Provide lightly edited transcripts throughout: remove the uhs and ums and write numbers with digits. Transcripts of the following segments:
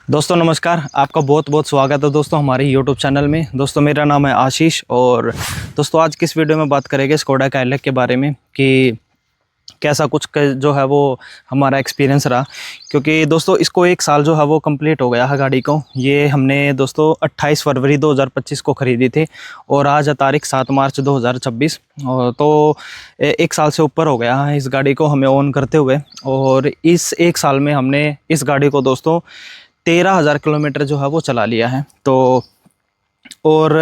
दोस्तों नमस्कार, आपका बहुत बहुत स्वागत है दोस्तों हमारे यूट्यूब चैनल में। दोस्तों मेरा नाम है आशीष और दोस्तों आज की इस वीडियो में बात करेंगे स्कोडा काइलैक के बारे में कि कैसा कुछ जो है वो हमारा एक्सपीरियंस रहा। क्योंकि दोस्तों इसको 1 साल जो है वो कंप्लीट हो गया है गाड़ी को। ये हमने दोस्तों 28 फरवरी 2025 को ख़रीदी थी और आज है तारीख 7 मार्च 2026। तो 1 साल से ऊपर हो गया है इस गाड़ी को हमें ओन करते हुए। और इस 1 साल में हमने इस गाड़ी को दोस्तों 13,000 किलोमीटर जो है वो चला लिया है। तो और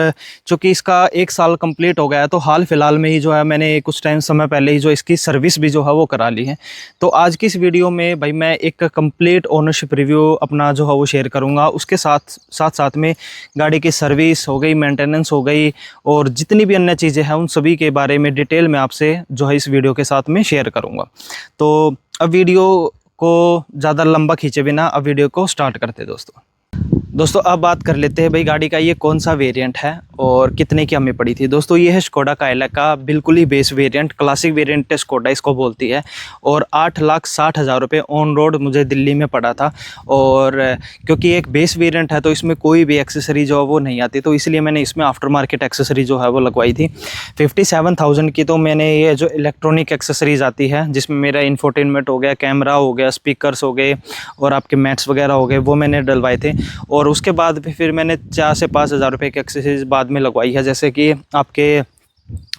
चूँकि इसका 1 साल कंप्लीट हो गया है तो हाल फिलहाल में ही जो है मैंने कुछ टाइम समय पहले ही जो इसकी सर्विस भी जो है वो करा ली है। तो आज की इस वीडियो में भाई मैं एक कंप्लीट ओनरशिप रिव्यू अपना जो है वो शेयर करूंगा। उसके साथ में गाड़ी की सर्विस हो गई, मेंटेनेंस हो गई और जितनी भी अन्य चीज़ें हैं उन सभी के बारे में डिटेल में आपसे जो है इस वीडियो के साथ में शेयर करूँगा। तो अब वीडियो को ज़्यादा लंबा खींचे बिना अब वीडियो को स्टार्ट करते हैं दोस्तों अब बात कर लेते हैं भाई गाड़ी का ये कौन सा वेरिएंट है और कितने की हमें पड़ी थी। दोस्तों ये है स्कोडा काइलैक का बिल्कुल ही base variant, classic variant Skoda इसको बोलती है। और 8,60,000 रुपये ऑन रोड मुझे दिल्ली में पड़ा था। और क्योंकि एक बेस वेरिएंट है तो इसमें कोई भी एक्सेसरी जो है वो नहीं आती, तो इसलिए मैंने इसमें आफ्टर मार्केट एक्सेसरी जो है वो लगवाई थी। 57,000 की तो मैंने ये जो इलेक्ट्रॉनिक एक्सेसरीज आती है जिसमें मेरा इंफोटेनमेंट हो गया, कैमरा हो गया, स्पीकर्स हो गए और आपके मैट्स वगैरह हो गए, वो मैंने डलवाए थे। और उसके बाद भी फिर मैंने 4 से 5,000 रुपये की एक्सेसरीज बाद में लगवाई है, जैसे कि आपके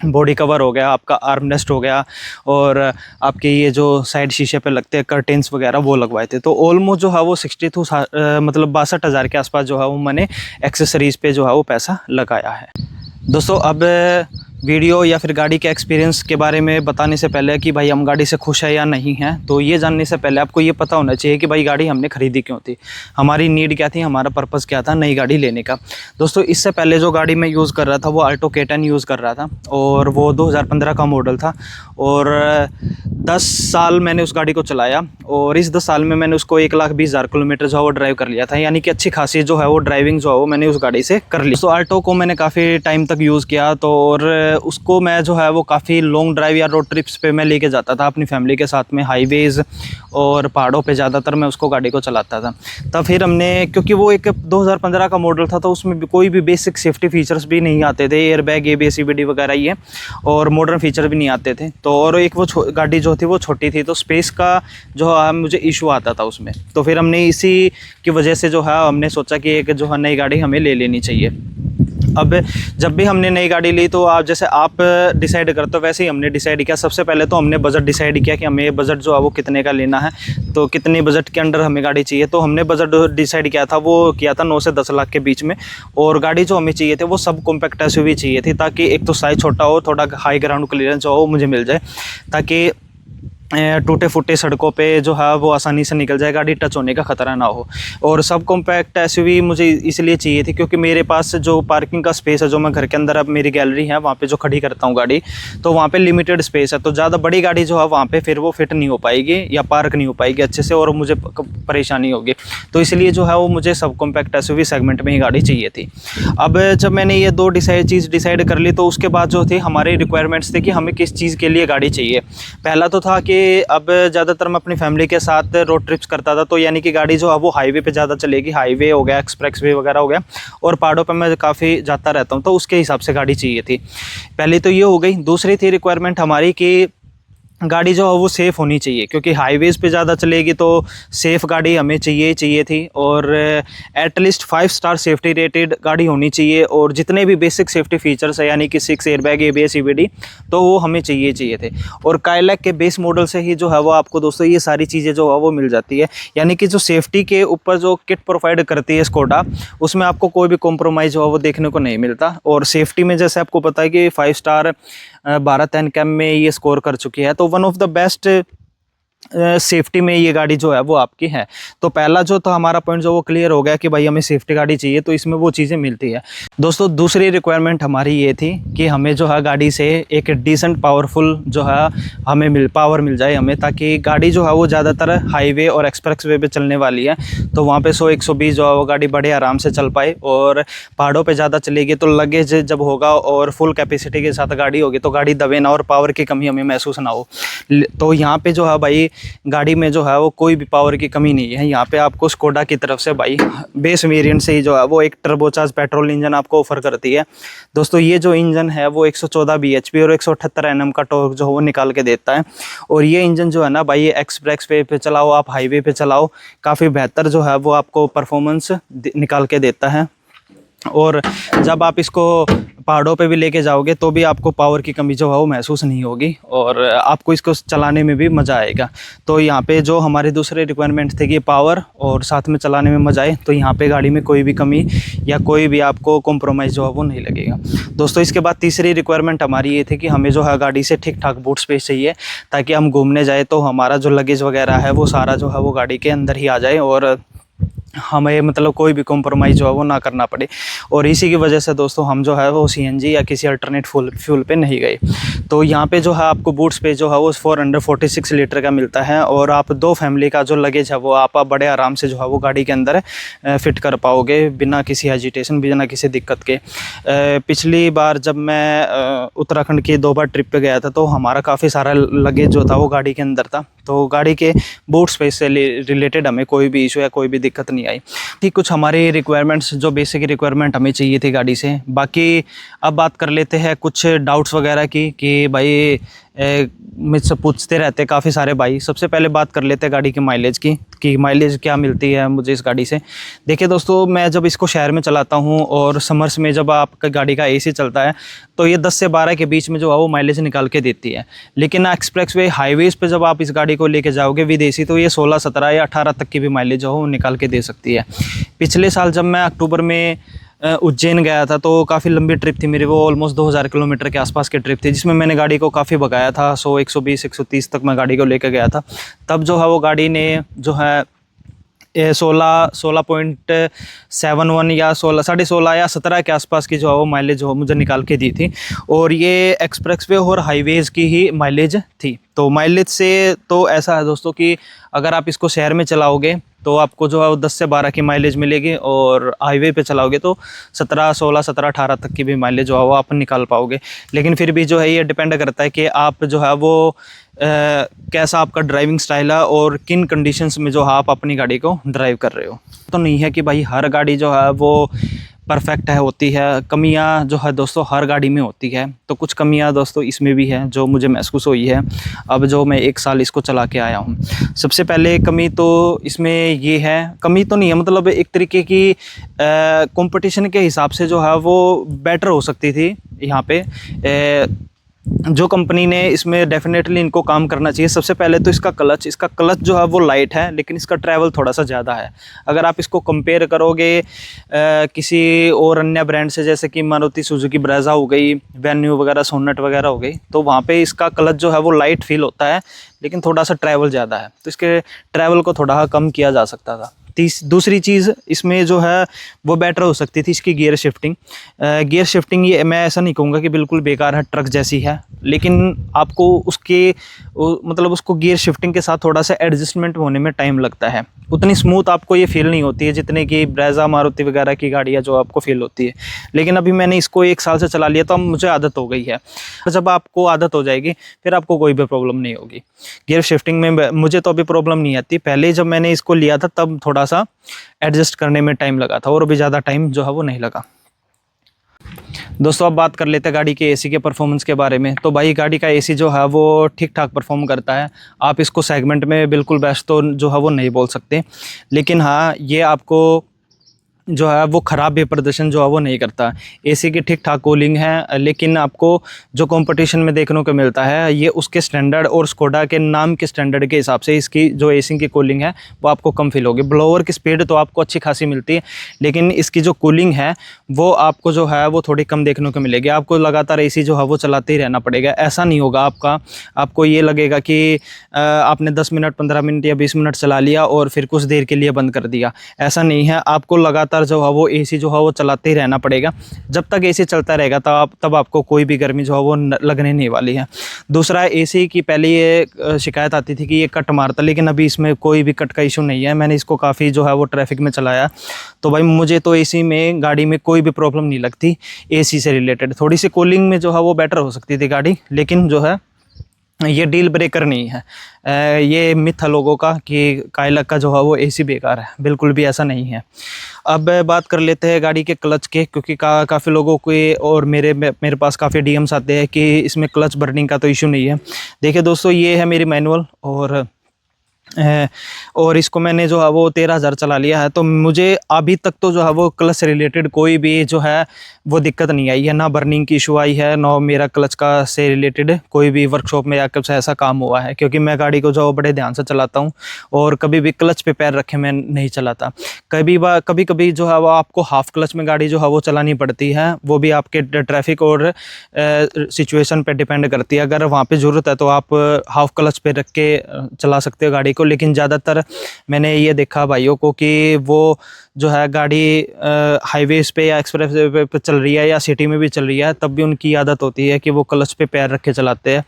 बॉडी कवर हो गया, आपका आर्म रेस्ट हो गया और आपके ये जो साइड शीशे पे लगते हैं कर्टेन्स वगैरह वो लगवाए थे। तो ऑलमोस्ट जो है वो 62,000 के आसपास जो है वो मैंने एक्सेसरीज़ पे जो है वो पैसा लगाया है। दोस्तों अब वीडियो या फिर गाड़ी के एक्सपीरियंस के बारे में बताने से पहले कि भाई हम गाड़ी से खुश है या नहीं हैं, तो ये जानने से पहले आपको ये पता होना चाहिए कि भाई गाड़ी हमने ख़रीदी क्यों थी, हमारी नीड क्या थी, हमारा पर्पज़ क्या था नई गाड़ी लेने का। दोस्तों इससे पहले जो गाड़ी मैं यूज़ कर रहा था वो अल्टो K10 यूज़ कर रहा था और वो 2015 का मॉडल था। और 10 साल मैंने उस गाड़ी को चलाया और इस 10 साल में मैंने उसको 1,20,000 किलोमीटर जो है वो ड्राइव कर लिया था, यानी कि अच्छी खासी जो है वो ड्राइविंग जो है वो मैंने उस गाड़ी से कर ली। तो अल्टो को मैंने काफ़ी टाइम तक यूज़ किया तो और उसको मैं जो है वो काफ़ी लॉन्ग ड्राइव या रोड ट्रिप्स पे मैं लेके जाता था अपनी फैमिली के साथ में, हाईवेज़ और पहाड़ों पे ज़्यादातर मैं उसको गाड़ी को चलाता था। तब फिर हमने, क्योंकि वो एक 2015 का मॉडल था तो उसमें भी कोई भी बेसिक सेफ्टी फीचर्स भी नहीं आते थे, एयर बैग, ABS CBD वगैरह ये, और मॉडर्न फीचर भी नहीं आते थे। तो और एक वो गाड़ी जो थी वो छोटी थी तो स्पेस का जो है मुझे इशू आता था उसमें। तो फिर हमने इसी की वजह से जो है हमने सोचा कि एक जो है नई गाड़ी हमें ले लेनी चाहिए। अब जब भी हमने नई गाड़ी ली तो आप जैसे आप डिसाइड करते हो वैसे ही हमने डिसाइड किया। सबसे पहले तो हमने बजट डिसाइड किया कि हमें बजट जो है वो कितने का लेना है, तो कितने बजट के अंडर हमें गाड़ी चाहिए। तो हमने बजट डिसाइड किया था, वो किया था 9 से 10 लाख के बीच में। और गाड़ी जो हमें चाहिए थे वो सब कॉम्पैक्ट SUV चाहिए थी, ताकि एक तो साइज़ छोटा हो, थोड़ा हाई ग्राउंड क्लियरेंस हो मुझे मिल जाए, ताकि टूटे फूटे सड़कों पे जो है वो आसानी से निकल जाए, गाड़ी टच होने का ख़तरा ना हो। और सब कॉम्पैक्ट SUV मुझे इसलिए चाहिए थी क्योंकि मेरे पास जो पार्किंग का स्पेस है, जो मैं घर के अंदर अब मेरी गैलरी है वहाँ पे जो खड़ी करता हूँ गाड़ी, तो वहाँ पे लिमिटेड स्पेस है। तो ज़्यादा बड़ी गाड़ी जो है वहाँ पे फिर वो फिट नहीं हो पाएगी या पार्क नहीं हो पाएगी अच्छे से और मुझे परेशानी होगी। तो इसलिए जो है वो मुझे सब कॉम्पैक्ट SUV सेगमेंट में ही गाड़ी चाहिए थी। अब जब मैंने ये 2 चीज़ डिसाइड कर ली तो उसके बाद जो थे हमारे रिक्वायरमेंट्स थे कि हमें किस चीज़ के लिए गाड़ी चाहिए। पहला तो था कि अब ज़्यादातर मैं अपनी फैमिली के साथ रोड ट्रिप्स करता था, तो यानी कि गाड़ी जो है वो हाईवे पे ज़्यादा चलेगी, हाईवे हो गया, एक्सप्रेसवे वगैरह हो गया, और पहाड़ों पे मैं काफ़ी जाता रहता हूँ, तो उसके हिसाब से गाड़ी चाहिए थी। पहली तो ये हो गई। दूसरी थी रिक्वायरमेंट हमारी कि गाड़ी जो है वो सेफ़ होनी चाहिए, क्योंकि हाईवेज़ पे ज़्यादा चलेगी तो सेफ़ गाड़ी हमें चाहिए थी। और एटलीस्ट 5 स्टार सेफ्टी रेटेड गाड़ी होनी चाहिए और जितने भी बेसिक सेफ्टी फीचर्स है यानी कि 6 एयरबैग, ABS CBD, तो वो हमें चाहिए थे। और काइलैक के बेस मॉडल से ही जो है वो आपको दोस्तों ये सारी चीज़ें जो है वो मिल जाती है। यानी कि जो सेफ्टी के ऊपर जो किट प्रोवाइड करती है स्कोडा, उसमें आपको कोई भी कॉम्प्रोमाइज़ जो है वो देखने को नहीं मिलता। और सेफ्टी में जैसे आपको पता है कि 5 स्टार भारत एनकैम में ये स्कोर कर चुकी है, तो one of the best safety में ये गाड़ी जो है वो आपकी है। तो पहला जो था हमारा पॉइंट जो वो क्लियर हो गया कि भाई हमें सेफ्टी गाड़ी चाहिए, तो इसमें वो चीज़ें मिलती है। दोस्तों दूसरी रिक्वायरमेंट हमारी ये थी कि हमें जो है गाड़ी से एक डिसेंट पावरफुल जो है हमें पावर मिल जाए हमें, ताकि गाड़ी जो है वो ज़्यादातर हाईवे और एक्सप्रेसवे पे चलने वाली है, तो वहाँ पे 100-120 जो है वो गाड़ी बड़े आराम से चल पाए। और पहाड़ों पर ज़्यादा चलेगी तो लगेज जब होगा और फुल कैपेसिटी के साथ गाड़ी होगी तो गाड़ी दबे ना और पावर की कमी हमें महसूस ना हो। तो यहाँ पर जो है भाई गाड़ी में जो है वो कोई भी पावर की कमी नहीं है। यहाँ पे आपको स्कोडा की तरफ से भाई बेस वेरिएंट से ही जो है वो एक टर्बोचार्ज पेट्रोल इंजन आपको ऑफर करती है। दोस्तों ये जो इंजन है वो 114 bhp और 178 Nm का टॉर्क जो है वो निकाल के देता है। और ये इंजन जो है ना भाई, ये एक्सप्रेस वे पे चलाओ, आप हाईवे पे चलाओ, काफ़ी बेहतर जो है वो आपको परफॉर्मेंस निकाल के देता है। और जब आप इसको पहाड़ों पे भी लेके जाओगे तो भी आपको पावर की कमी जो है वो महसूस नहीं होगी और आपको इसको चलाने में भी मज़ा आएगा। तो यहाँ पे जो हमारे दूसरे रिक्वायरमेंट थे कि पावर और साथ में चलाने में मज़ा आए, तो यहाँ पे गाड़ी में कोई भी कमी या कोई भी आपको कॉम्प्रोमाइज़ जो है वो नहीं लगेगा। दोस्तों इसके बाद तीसरी रिक्वायरमेंट हमारी ये थी कि हमें जो है गाड़ी से ठीक ठाक बूट स्पेस चाहिए, ताकि हम घूमने जाए तो हमारा जो लगेज वगैरह है वो सारा जो है वो गाड़ी के अंदर ही आ जाए और हमें मतलब कोई भी कॉम्प्रोमाइज़ जो है वो ना करना पड़े। और इसी की वजह से दोस्तों हम जो है वो सीएनजी या किसी अल्टरनेट फ्यूल पे नहीं गए। तो यहाँ पे जो है आपको बूट स्पेस जो है वो 446 लीटर का मिलता है और आप 2 फैमिली का जो लगेज है वो आप बड़े आराम से जो है वो गाड़ी के अंदर फिट कर पाओगे बिना किसी हेजिटेशन, बिना किसी दिक्कत के। पिछली बार जब मैं उत्तराखंड की 2 बार ट्रिप पे गया था तो हमारा काफ़ी सारा लगेज जो था वो गाड़ी के अंदर था, तो गाड़ी के बूट स्पेस से रिलेटेड हमें कोई भी इशू या कोई भी दिक्कत नहीं आई। ठीक कुछ हमारी रिक्वायरमेंट्स जो बेसिक रिक्वायरमेंट हमें चाहिए थी गाड़ी से। बाकी अब बात कर लेते हैं कुछ डाउट्स वगैरह की कि भाई मुझसे पूछते रहते काफ़ी सारे भाई। सबसे पहले बात कर लेते हैं गाड़ी की माइलेज की कि माइलेज क्या मिलती है मुझे इस गाड़ी से। देखिए दोस्तों, मैं जब इसको शहर में चलाता हूँ और समर्स में जब आपका गाड़ी का एसी चलता है तो ये 10 से 12 के बीच में जो है वो माइलेज निकाल के देती है। लेकिन एक्सप्रेस वे हाईवेज़ पे जब आप इस गाड़ी को लेके जाओगे विदेशी तो ये 16, 17 या 18 तक की भी माइलेज जो है वो निकाल के दे सकती है। पिछले साल जब मैं अक्टूबर में उज्जैन गया था तो काफ़ी लंबी ट्रिप थी मेरी, वो ऑलमोस्ट 2000 किलोमीटर के आसपास की ट्रिप थी, जिसमें मैंने गाड़ी को काफ़ी भगाया था। 100, 120, 130 तक मैं गाड़ी को लेकर गया था। तब जो है वो गाड़ी ने जो है 16.71 या 16, 16.5 या 17 के आसपास की जो है वो माइलेज जो मुझे निकाल के दी थी। और ये एक्सप्रेसवे और हाईवेज़ की ही माइलेज थी। तो माइलेज से तो ऐसा है दोस्तों कि अगर आप इसको शहर में चलाओगे तो आपको जो है वो 10 से 12 की माइलेज मिलेगी और हाईवे पे चलाओगे तो 17, 16, 17, 18 तक की भी माइलेज जो है वो आप निकाल पाओगे। लेकिन फिर भी जो है ये डिपेंड करता है कि आप जो है वो कैसा आपका ड्राइविंग स्टाइल है और किन कंडीशंस में जो है आप अपनी गाड़ी को ड्राइव कर रहे हो। तो नहीं है कि भाई हर गाड़ी जो है वो परफेक्ट है, होती है। कमियां जो है दोस्तों हर गाड़ी में होती है, तो कुछ कमियां दोस्तों इसमें भी है जो मुझे महसूस हुई है अब जो मैं 1 साल इसको चला के आया हूं। सबसे पहले कमी तो इसमें ये है, कमी तो नहीं है मतलब एक तरीके की कंपटीशन के हिसाब से जो है वो बेटर हो सकती थी। यहाँ पे जो कंपनी ने इसमें डेफिनेटली इनको काम करना चाहिए। सबसे पहले तो इसका क्लच जो है वो लाइट है, लेकिन इसका ट्रैवल थोड़ा सा ज़्यादा है। अगर आप इसको कंपेयर करोगे किसी और अन्य ब्रांड से, जैसे कि मारुति सुजुकी ब्रेज़ा हो गई, वेन्यू वगैरह, सोनेट वगैरह हो गई, तो वहाँ पे इसका क्लच जो है वो लाइट फील होता है, लेकिन थोड़ा सा ट्रैवल ज़्यादा है, तो इसके ट्रैवल को थोड़ा कम किया जा सकता था। दूसरी चीज़ इसमें जो है वो बेटर हो सकती थी इसकी गियर शिफ्टिंग। गियर शिफ्टिंग ये मैं ऐसा नहीं कहूँगा कि बिल्कुल बेकार है, ट्रक जैसी है, लेकिन आपको उसके मतलब उसको गियर शिफ्टिंग के साथ थोड़ा सा एडजस्टमेंट होने में टाइम लगता है। उतनी स्मूथ आपको ये फील नहीं होती है जितने की ब्रेज़ा, मारुति वगैरह की गाड़ियाँ जो आपको फील होती है। लेकिन अभी मैंने इसको 1 साल से चला लिया तो अब मुझे आदत हो गई है। जब आपको आदत हो जाएगी फिर आपको कोई भी प्रॉब्लम नहीं होगी। गियर शिफ्टिंग में मुझे तो अभी प्रॉब्लम नहीं आती, पहले जब मैंने इसको लिया था तब थोड़ा सा एडजस्ट करने में टाइम लगा था और अभी ज़्यादा टाइम जो है वो नहीं लगा। दोस्तों अब बात कर लेते हैं गाड़ी के एसी के परफॉर्मेंस के बारे में। तो भाई गाड़ी का एसी जो है वो ठीक ठाक परफॉर्म करता है। आप इसको सेगमेंट में बिल्कुल बेस्ट तो जो है वो नहीं बोल सकते, लेकिन हाँ ये आपको जो है वो ख़राब भी प्रदर्शन जो है वो नहीं करता। एसी की ठीक ठाक कूलिंग है, लेकिन आपको जो कंपटीशन में देखने को मिलता है ये उसके स्टैंडर्ड और स्कोडा के नाम के स्टैंडर्ड के हिसाब से इसकी जो एसी की कूलिंग है वो आपको कम फील होगी। ब्लोअर की स्पीड तो आपको अच्छी खासी मिलती है, लेकिन इसकी जो कूलिंग है वो आपको जो है वो थोड़ी कम देखने को मिलेगी। आपको लगातार एसी जो है वो चलाते ही रहना पड़ेगा। ऐसा नहीं होगा आपको ये लगेगा कि आपने 10 मिनट, 15 मिनट या 20 मिनट चला लिया और फिर कुछ देर के लिए बंद कर दिया। ऐसा नहीं है, आपको लगातार जो है वो एसी जो है वो चलाते ही रहना पड़ेगा। जब तक एसी चलता रहेगा तब आपको कोई भी गर्मी जो है वो लगने नहीं वाली है। दूसरा, एसी की पहले ये शिकायत आती थी कि ये कट मारता, लेकिन अभी इसमें कोई भी कट का इशू नहीं है। मैंने इसको काफ़ी जो है वो ट्रैफिक में चलाया, तो भाई मुझे तो एसी में गाड़ी में कोई भी प्रॉब्लम नहीं लगती। एसी से रिलेटेड थोड़ी सी कूलिंग में जो है वो बेटर हो सकती थी गाड़ी, लेकिन जो है ये डील ब्रेकर नहीं है। ये मिथ है लोगों का कि काइलैक का जो है वो एसी बेकार है, बिल्कुल भी ऐसा नहीं है। अब बात कर लेते हैं गाड़ी के क्लच के, क्योंकि काफ़ी लोगों के और मेरे पास काफ़ी डीएम्स आते हैं कि इसमें क्लच बर्निंग का तो इशू नहीं है। देखिए दोस्तों, ये है मेरी मैनुअल और इसको मैंने जो है वो 13,000 चला लिया है, तो मुझे अभी तक तो जो है वो क्लच से रिलेटेड कोई भी जो है वो दिक्कत नहीं आई है, ना बर्निंग की इशू आई है, ना मेरा क्लच का से रिलेटेड कोई भी वर्कशॉप में या कब से ऐसा काम हुआ है, क्योंकि मैं गाड़ी को जो बड़े ध्यान से चलाता हूँ और कभी भी क्लच पे पैर रखे मैं नहीं चलाता। कभी कभी जो है वो आपको हाफ क्लच में गाड़ी जो है वो चलानी पड़ती है, वो भी आपके ट्रैफिक और सिचुएशन पे डिपेंड करती है। अगर वहाँ पे ज़रूरत है तो आप हाफ क्लच पे रख के चला सकते हो गाड़ी को, लेकिन ज़्यादातर मैंने ये देखा भाइयों को कि वो जो है गाड़ी हाईवेज पे या एक्सप्रेस वे पे चल रही है या सिटी में भी चल रही है, तब भी उनकी आदत होती है कि वो क्लच पे पैर रख के चलाते हैं,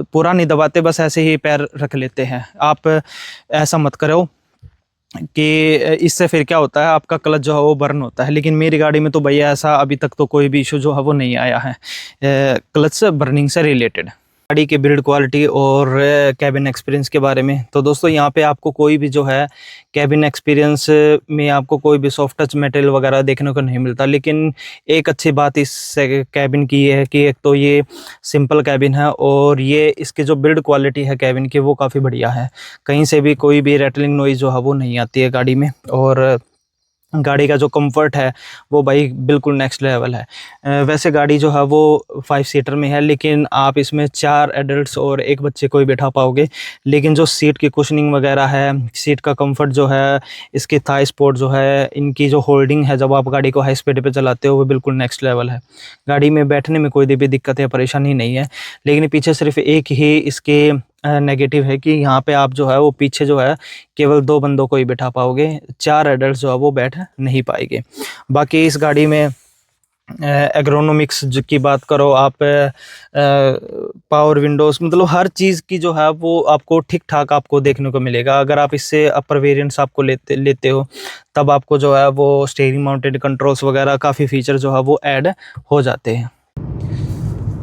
पूरा नहीं दबाते, बस ऐसे ही पैर रख लेते हैं। आप ऐसा मत करो कि इससे फिर क्या होता है, आपका क्लच जो है वो बर्न होता है। लेकिन मेरी गाड़ी में तो भैया ऐसा अभी तक तो कोई भी इशू जो है वो नहीं आया है क्लच बर्निंग से रिलेटेड। गाड़ी की बिल्ड क्वालिटी और कैबिन एक्सपीरियंस के बारे में, तो दोस्तों यहाँ पे आपको कोई भी जो है कैबिन एक्सपीरियंस में आपको कोई भी सॉफ्ट टच मटेरियल वगैरह देखने को नहीं मिलता। लेकिन एक अच्छी बात इस कैबिन की ये है कि एक तो ये सिंपल कैबिन है और ये इसकी जो बिल्ड क्वालिटी है कैबिन की वो काफ़ी बढ़िया है। कहीं से भी कोई भी रैटलिंग नॉइज़ जो है वो नहीं आती है गाड़ी में, और गाड़ी का जो कंफर्ट है वो भाई बिल्कुल नेक्स्ट लेवल है। वैसे गाड़ी जो है वो 5 सीटर में है, लेकिन आप इसमें 4 एडल्ट्स और एक बच्चे को ही बैठा पाओगे। लेकिन जो सीट की कुशनिंग वगैरह है, सीट का कंफर्ट जो है, इसकी थाई सपोर्ट जो है, इनकी जो होल्डिंग है जब आप गाड़ी को हाई स्पीड पे चलाते हो वो बिल्कुल नेक्स्ट लेवल है। गाड़ी में बैठने में कोई भी दिक्कत या परेशानी नहीं है। लेकिन पीछे सिर्फ एक ही इसके नेगेटिव है कि यहाँ पे आप जो है वो पीछे जो है केवल 2 बंदों को ही बैठा पाओगे, 4 एडल्ट जो है वो बैठ नहीं पाएंगे। बाकी इस गाड़ी में एग्रोनॉमिक्स की बात करो आप, पावर विंडोज़, मतलब हर चीज़ की जो है वो आपको ठीक ठाक आपको देखने को मिलेगा। अगर आप इससे अपर वेरिएंट्स आपको लेते हो तब आपको जो है वो स्टीयरिंग माउंटेड कंट्रोल्स वगैरह काफ़ी फीचर जो है वो ऐड हो जाते हैं।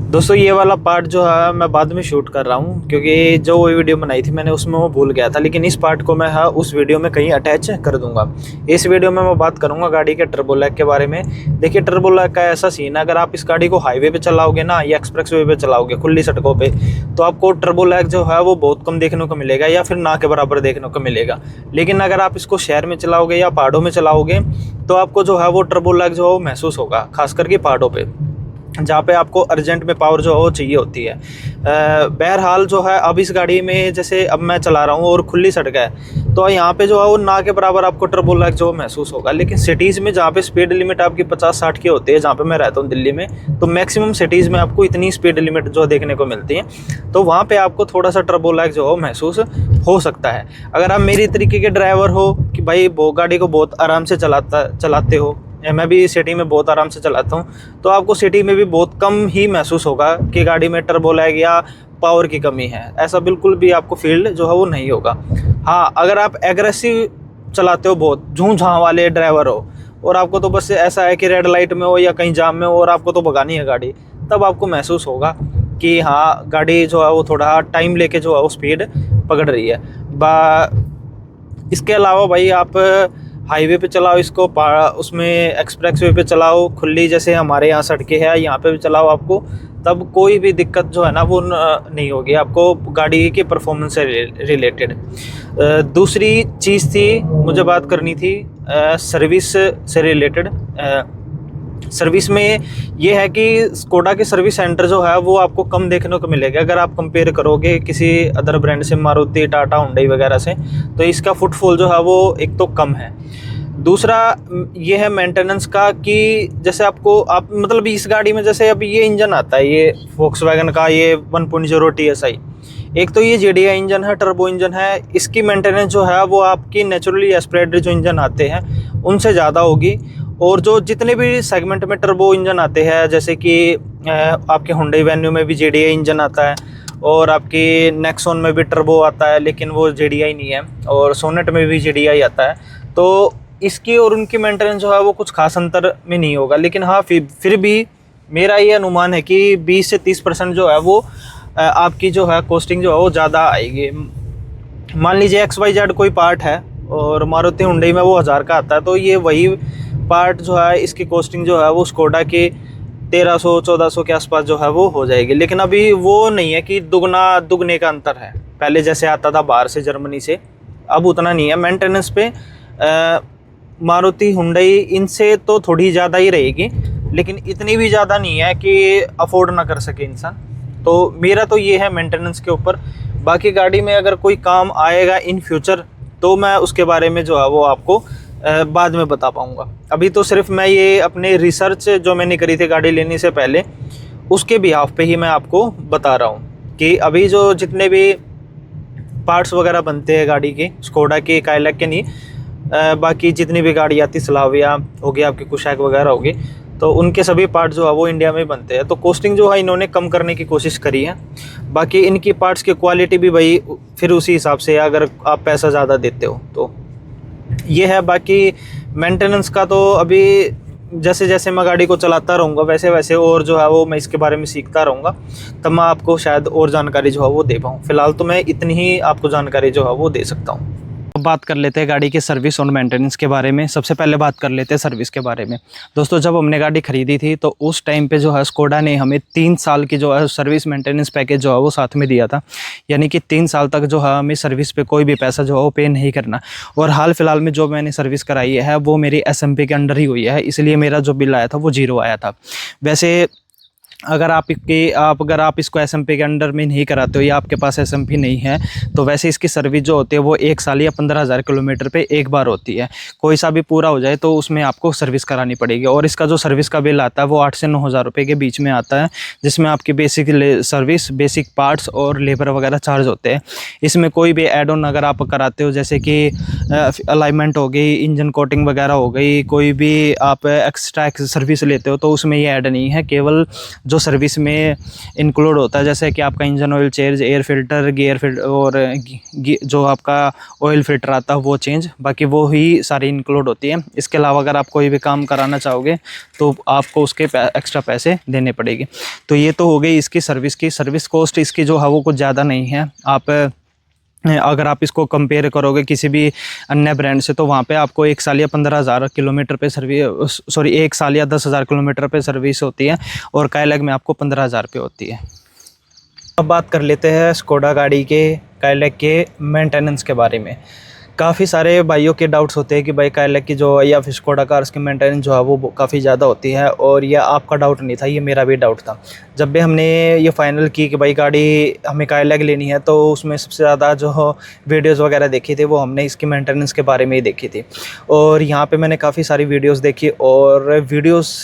दोस्तों ये वाला पार्ट जो है मैं बाद में शूट कर रहा हूँ, क्योंकि जो वो वीडियो बनाई थी मैंने उसमें वो भूल गया था, लेकिन इस पार्ट को मैं उस वीडियो में कहीं अटैच कर दूंगा। इस वीडियो में मैं बात करूंगा गाड़ी के टर्बो लैग के बारे में। देखिए टर्बो लैग का ऐसा सीन है, अगर आप इस गाड़ी को हाईवे पे चलाओगे ना या एक्सप्रेस वे पे चलाओगे खुली सड़कों पे, तो आपको टर्बो लैग जो है वो बहुत कम देखने को मिलेगा या फिर ना के बराबर देखने को मिलेगा। लेकिन अगर आप इसको शहर में चलाओगे या पहाड़ों में चलाओगे तो आपको जो है वो टर्बो लैग जो है वो महसूस होगा, खास करके पहाड़ों पे जहाँ पे आपको अर्जेंट में पावर जो है वो चाहिए होती है। बहरहाल जो है अब इस गाड़ी में जैसे अब मैं चला रहा हूँ और खुली सड़क है, तो यहाँ पे जो है वो ना के बराबर आपको टर्बो लैग जो महसूस होगा। लेकिन सिटीज़ में जहाँ पे स्पीड लिमिट आपकी 50-60 की होती है, जहाँ पे मैं रहता हूँ दिल्ली में, तो मैक्सिमम सिटीज़ में आपको इतनी स्पीड लिमिट जो देखने को मिलती है, तो वहाँ पर आपको थोड़ा सा टर्बो लैग जो है महसूस हो सकता है। अगर आप मेरी तरीके के ड्राइवर हो कि भाई वो गाड़ी को बहुत आराम से चलाते हो, मैं भी सिटी में बहुत आराम से चलाता हूँ, तो आपको सिटी में भी बहुत कम ही महसूस होगा कि गाड़ी में टर्बो लैग या पावर की कमी है। ऐसा बिल्कुल भी आपको फील जो है वो नहीं होगा। हाँ, अगर आप एग्रेसिव चलाते हो, बहुत झूम झां वाले ड्राइवर हो और आपको तो बस ऐसा है कि रेड लाइट में हो या कहीं जाम में हो और आपको तो भगानी है गाड़ी, तब आपको महसूस होगा कि हाँ गाड़ी जो है वो थोड़ा टाइम लेके जो है वो स्पीड पकड़ रही है। इसके अलावा भाई आप हाईवे पे चलाओ इसको, उसमें एक्सप्रेस वे पे चलाओ, खुली जैसे हमारे यहाँ सड़कें हैं यहाँ पे भी चलाओ, आपको तब कोई भी दिक्कत जो है ना वो नहीं होगी आपको गाड़ी के परफॉर्मेंस से रिलेटेड। दूसरी चीज़ थी मुझे बात करनी थी सर्विस से रिलेटेड। सर्विस में ये है कि स्कोडा के सर्विस सेंटर जो है वो आपको कम देखने को मिलेगा अगर आप कंपेयर करोगे किसी अदर ब्रांड से, मारुति, टाटा, हुंडई वगैरह से, तो इसका फुटफॉल जो है वो एक तो कम है। दूसरा ये है मेंटेनेंस का कि जैसे आप मतलब इस गाड़ी में जैसे अभी ये इंजन आता है, ये वोक्सवैगन का ये 1.0 TSI, एक तो ये JDI इंजन है, टर्बो इंजन है, इसकी मेंटेनेंस जो है वो आपकी नेचुरली एस्पिरेटेड जो इंजन आते हैं उनसे ज़्यादा होगी। और जो जितने भी सेगमेंट में टर्बो इंजन आते हैं, जैसे कि आपके हुंडई वेन्यू में भी JDI इंजन आता है और आपकी नेक्सॉन में भी टर्बो आता है, लेकिन वो JDI नहीं है, और सोनेट में भी JDI आता है, तो इसकी और उनकी मेंटेनेंस जो है वो कुछ खास अंतर में नहीं होगा। लेकिन हाँ फिर भी मेरा ये अनुमान है कि 20 से 30% जो है वो आपकी जो है कॉस्टिंग जो है वो ज़्यादा आएगी। मान लीजिए XYZ कोई पार्ट है और मारुति हुंडई में वो 1000 का आता है, तो ये वही पार्ट जो है इसकी कॉस्टिंग जो है वो स्कोडा के 1300-1400 के आसपास जो है वो हो जाएगी। लेकिन अभी वो नहीं है कि दुगने का अंतर है। पहले जैसे आता था बाहर से, जर्मनी से, अब उतना नहीं है। मेंटेनेंस पे मारुति हुंडई इनसे तो थोड़ी ज़्यादा ही रहेगी, लेकिन इतनी भी ज़्यादा नहीं है कि अफोर्ड ना कर सके इंसान। तो मेरा तो ये है मेंटेनेंस के ऊपर। बाकी गाड़ी में अगर कोई काम आएगा इन फ्यूचर तो मैं उसके बारे में जो है वो आपको बाद में बता पाऊँगा। अभी तो सिर्फ मैं ये अपने रिसर्च जो मैंने करी थी गाड़ी लेने से पहले, उसके बिहाफ पे ही मैं आपको बता रहा हूँ कि अभी जो जितने भी पार्ट्स वगैरह बनते हैं गाड़ी के, स्कोडा के, काइलैक के नहीं, बाकी जितनी भी गाड़ी आती, स्लाविया हो गई, आपकी कुशैक वगैरह होगी, तो उनके सभी पार्ट जो है वो इंडिया में बनते हैं। तो कॉस्टिंग जो है इन्होंने कम करने की कोशिश करी है। बाकी इनकी पार्ट्स की क्वालिटी भी भाई फिर उसी हिसाब से, अगर आप पैसा ज़्यादा देते हो तो ये है। बाकी मेंटेनेंस का तो अभी जैसे जैसे मैं गाड़ी को चलाता रहूँगा वैसे वैसे और जो है वो मैं इसके बारे में सीखता रहूँगा, तब मैं आपको शायद और जानकारी जो है वो दे पाऊँ। फिलहाल तो मैं इतनी ही आपको जानकारी जो है वो दे सकता हूँ। अब बात कर लेते हैं गाड़ी की सर्विस और मेंटेनेंस के बारे में। सबसे पहले बात कर लेते हैं सर्विस के बारे में। दोस्तों, जब हमने गाड़ी खरीदी थी तो उस टाइम पे जो है स्कोडा ने हमें 3 साल की जो है सर्विस मेंटेनेंस पैकेज जो है वो साथ में दिया था। यानी कि 3 साल तक जो है हमें सर्विस पे कोई भी पैसा जो है वो पे नहीं करना। और हाल फिलहाल में जो मैंने सर्विस कराई है वो मेरी SMP के अंडर ही हुई है, इसलिए मेरा जो बिल आया था वो 0 आया था। वैसे अगर अगर आप इसको SMP के अंडर में नहीं कराते हो या आपके पास SMP नहीं है, तो वैसे इसकी सर्विस जो होती है वो 1 साल या 15,000 किलोमीटर पे एक बार होती है। कोई सा भी पूरा हो जाए तो उसमें आपको सर्विस करानी पड़ेगी। और इसका जो सर्विस का बिल आता है वो 8 से 9,000 रुपये के बीच में आता है, जिसमें आपकी बेसिक सर्विस, बेसिक पार्ट्स और लेबर वगैरह चार्ज होते हैं। इसमें कोई भी एड ऑन अगर आप कराते हो, जैसे कि अलाइनमेंट हो गई, इंजन कोटिंग वगैरह हो गई, कोई भी आप एक्स्ट्रा सर्विस लेते हो, तो उसमें ये ऐड नहीं है। केवल जो सर्विस में इंक्लूड होता है, जैसे कि आपका engine oil change, air filter, gear filter और जो आपका ऑयल फिल्टर आता है वो चेंज, बाकी वो ही सारी इंक्लूड होती है। इसके अलावा अगर आप कोई भी काम कराना चाहोगे तो आपको उसके एक्स्ट्रा पैसे देने पड़ेंगे। तो ये तो हो गई इसकी सर्विस की। सर्विस कॉस्ट इसकी जो है वो कुछ ज़्यादा नहीं है। अगर आप इसको कंपेयर करोगे किसी भी अन्य ब्रांड से, तो वहाँ पे आपको 1 साल या 15,000 किलोमीटर पे 1 साल या 10,000 किलोमीटर पे सर्विस होती है, और काइलैक में आपको 15,000 पे होती है। अब बात कर लेते हैं स्कोडा गाड़ी के, काइलैक के मेंटेनेंस के बारे में। काफ़ी सारे भाइयों के डाउट्स होते हैं कि भाई काइलैक की जो या फिर स्कोडा कार्स की मेंटेनेंस जो है वो काफ़ी ज़्यादा होती है, और ये आपका डाउट नहीं था, ये मेरा भी डाउट था। जब भी हमने ये फाइनल की कि भाई गाड़ी हमें काइलैक लेनी है, तो उसमें सबसे ज़्यादा जो वीडियोज़ वगैरह देखी थी वो हमने इसकी मेंटेनेंस के बारे में ही देखी थी। और यहाँ पर मैंने काफ़ी सारी वीडियोज़ देखी, और वीडियोज़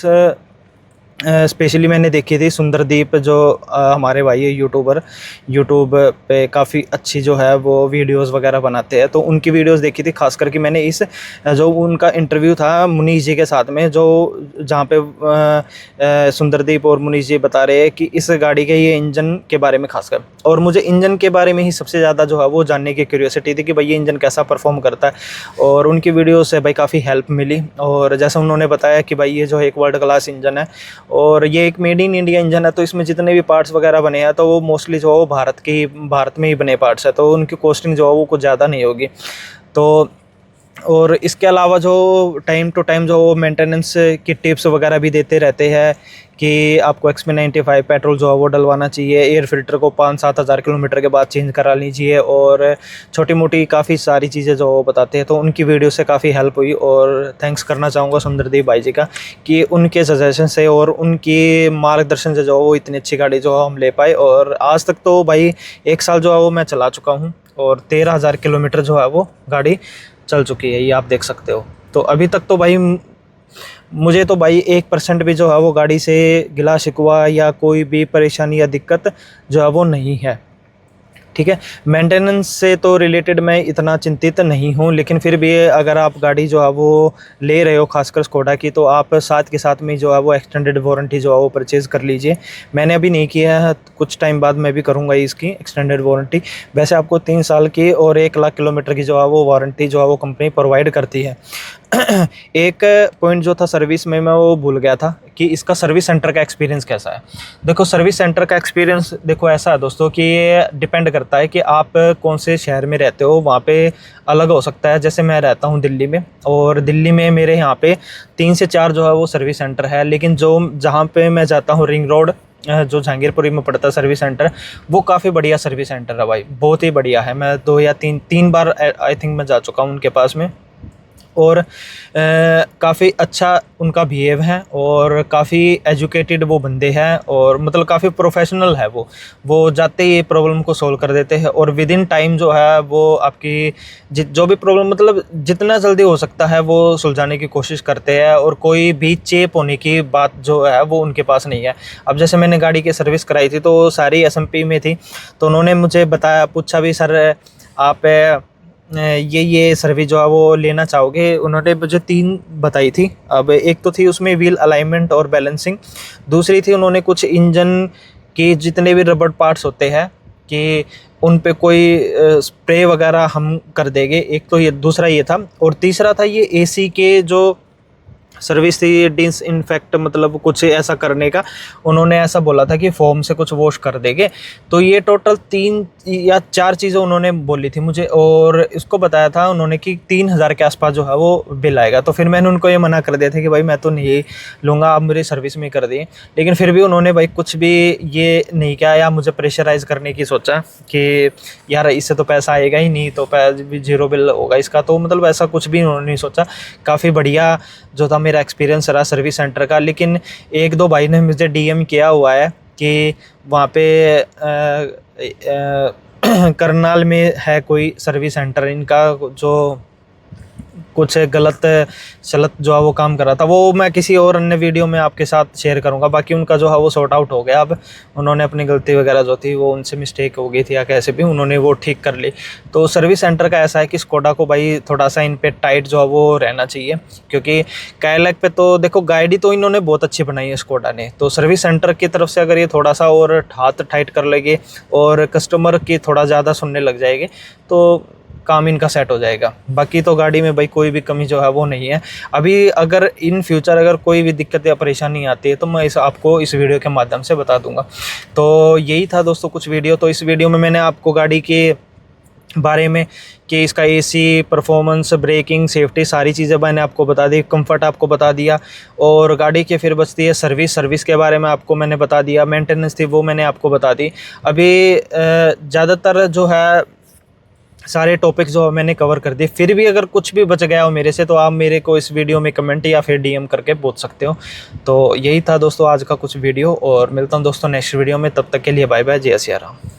स्पेशली मैंने देखी थी सुंदरदीप, जो हमारे भाई है यूट्यूब पे काफ़ी अच्छी जो है वो वीडियोस वगैरह बनाते हैं, तो उनकी वीडियोस देखी थी। खास करके मैंने जो उनका इंटरव्यू था मुनीश जी के साथ में, जहाँ पे सुंदरदीप और मुनीश जी बता रहे हैं कि इस गाड़ी के ये इंजन के बारे में खासकर, और मुझे इंजन के बारे में ही सबसे ज़्यादा जो है वो जानने की क्यूरियोसिटी थी कि भाई ये इंजन कैसा परफॉर्म करता है। और उनकी वीडियो से भाई काफ़ी हेल्प मिली, और जैसा उन्होंने बताया कि भाई ये जो एक वर्ल्ड क्लास इंजन है, और ये एक मेड इन इंडिया इंजन है, तो इसमें जितने भी पार्ट्स वगैरह बने हैं तो वो मोस्टली जो है वो भारत में ही बने पार्ट्स है, तो उनकी कॉस्टिंग जो है वो कुछ ज़्यादा नहीं होगी। तो और इसके अलावा जो टाइम टू टाइम जो वो मेंटेनेंस की टिप्स वगैरह भी देते रहते हैं कि आपको XP95 पेट्रोल जो है वो डलवाना चाहिए, एयर फिल्टर को 5-7 हज़ार किलोमीटर के बाद चेंज करा लीजिए, और छोटी मोटी काफ़ी सारी चीज़ें जो वो बताते हैं। तो उनकी वीडियो से काफ़ी हेल्प हुई, और थैंक्स करना चाहूँगा सुंदरदीप भाई जी का कि उनके सजेशन से और उनके मार्गदर्शन से जो है वो इतनी अच्छी गाड़ी जो है हम ले पाए। और आज तक तो भाई 1 साल जो है वो मैं चला चुका हूँ, और 13,000 किलोमीटर जो है वो गाड़ी चल चुकी है, ये आप देख सकते हो। तो अभी तक तो भाई मुझे तो भाई 1% भी जो है वो गाड़ी से गिला शिकवा या कोई भी परेशानी या दिक्कत जो है वो नहीं है। ठीक है, मेंटेनेंस से तो रिलेटेड मैं इतना चिंतित नहीं हूँ, लेकिन फिर भी अगर आप गाड़ी जो है वो ले रहे हो खासकर स्कोडा की, तो आप साथ के साथ में जो है वो एक्सटेंडेड वारंटी जो है वो परचेज़ कर लीजिए। मैंने अभी नहीं किया है, कुछ टाइम बाद मैं भी करूँगा इसकी एक्सटेंडेड वारंटी। वैसे आपको 3 साल की और 1 लाख किलोमीटर की जो है वो वारंटी जो है वो कंपनी प्रोवाइड करती है। एक पॉइंट जो था सर्विस में मैं वो भूल गया था कि इसका सर्विस सेंटर का एक्सपीरियंस कैसा है। देखो सर्विस सेंटर का एक्सपीरियंस देखो ऐसा है दोस्तों कि ये डिपेंड करता है कि आप कौन से शहर में रहते हो, वहाँ पे अलग हो सकता है। जैसे मैं रहता हूँ दिल्ली में, और दिल्ली में मेरे यहाँ पे 3 से 4 जो है वो सर्विस सेंटर है। लेकिन जो जहाँ पे मैं जाता हूँ रिंग रोड जो जहांगीरपुरी में पड़ता है सर्विस सेंटर, वो काफ़ी बढ़िया सर्विस सेंटर है भाई, बहुत ही बढ़िया है। मैं 2 या 3 बार आई थिंक मैं जा चुका हूँ उनके पास में, और काफ़ी अच्छा उनका बिहेव है, और काफ़ी एजुकेटेड वो बंदे हैं, और मतलब काफ़ी प्रोफेशनल है वो जाते ही प्रॉब्लम को सोल्व कर देते हैं, और विद इन टाइम जो है वो आपकी जो भी प्रॉब्लम मतलब जितना जल्दी हो सकता है वो सुलझाने की कोशिश करते हैं, और कोई भी चेप होने की बात जो है वो उनके पास नहीं है। अब जैसे मैंने गाड़ी की सर्विस कराई थी तो सारी SMP में थी, तो उन्होंने मुझे बताया, पूछा भी सर आप ये सर्विस जो है वो लेना चाहोगे। उन्होंने मुझे 3 बताई थी। अब एक तो थी उसमें व्हील अलाइनमेंट और बैलेंसिंग, दूसरी थी उन्होंने कुछ इंजन के जितने भी रबड़ पार्ट्स होते हैं कि उन पे कोई स्प्रे वगैरह हम कर देंगे, एक तो ये, दूसरा ये था, और तीसरा था ये AC के जो सर्विस थी डिसइंफेक्ट मतलब कुछ ऐसा करने का, उन्होंने ऐसा बोला था कि फोम से कुछ वॉश कर देंगे। तो ये टोटल 3 या 4 चीज़ें उन्होंने बोली थी मुझे, और इसको बताया था उन्होंने कि 3000 के आसपास जो है वो बिल आएगा। तो फिर मैंने उनको ये मना कर दिया था कि भाई मैं तो नहीं लूँगा, आप मेरी सर्विस में कर दिए। लेकिन फिर भी उन्होंने भाई कुछ भी ये नहीं किया, या मुझे प्रेशराइज़ करने की सोचा कि यार इससे तो पैसा आएगा ही नहीं, तो 0 बिल होगा इसका, तो मतलब ऐसा कुछ भी उन्होंने नहीं सोचा। काफ़ी बढ़िया जो था मेरा एक्सपीरियंस रहा सर्विस सेंटर का। लेकिन 1-2 भाई ने मुझे DM किया हुआ है कि वहाँ पे करनाल में है कोई सर्विस सेंटर, इनका जो कुछ गलत सलत जो है वो काम कर रहा था, वो मैं किसी और अन्य वीडियो में आपके साथ शेयर करूंगा। बाकी उनका जो है वो सॉर्ट आउट हो गया, अब उन्होंने अपनी गलती वगैरह जो थी वो उनसे मिस्टेक हो गई थी या कैसे भी उन्होंने वो ठीक कर ली। तो सर्विस सेंटर का ऐसा है कि स्कोडा को भाई थोड़ा सा इन पे टाइट जो है वो रहना चाहिए, क्योंकि काइलैक पे तो देखो गाड़ी तो इन्होंने बहुत अच्छी बनाई है स्कोडा ने, तो सर्विस सेंटर की तरफ से अगर ये थोड़ा सा और हाथ टाइट कर लेंगे और कस्टमर की थोड़ा ज़्यादा सुनने लग जाएंगे तो काम इनका सेट हो जाएगा। बाकी तो गाड़ी में भाई कोई भी कमी जो है वो नहीं है। अभी अगर इन फ्यूचर अगर कोई भी दिक्कत या परेशानी आती है तो मैं आपको इस वीडियो के माध्यम से बता दूंगा। तो यही था दोस्तों कुछ वीडियो। तो इस वीडियो में मैंने आपको गाड़ी के बारे में कि इसका AC, परफॉर्मेंस, ब्रेकिंग, सेफ्टी, सारी चीज़ें मैंने आपको बता दी, कंफर्ट आपको बता दिया, और गाड़ी की फिर बचती है सर्विस के बारे में आपको मैंने बता दिया, मेंटेनेंस थी वो मैंने आपको बता दी। अभी ज़्यादातर जो है सारे टॉपिक जो मैंने कवर कर दिए। फिर भी अगर कुछ भी बच गया हो मेरे से तो आप मेरे को इस वीडियो में कमेंट या फिर DM करके पूछ सकते हो। तो यही था दोस्तों आज का कुछ वीडियो, और मिलता हूँ दोस्तों नेक्स्ट वीडियो में। तब तक के लिए बाय बाय, जय सिया राम।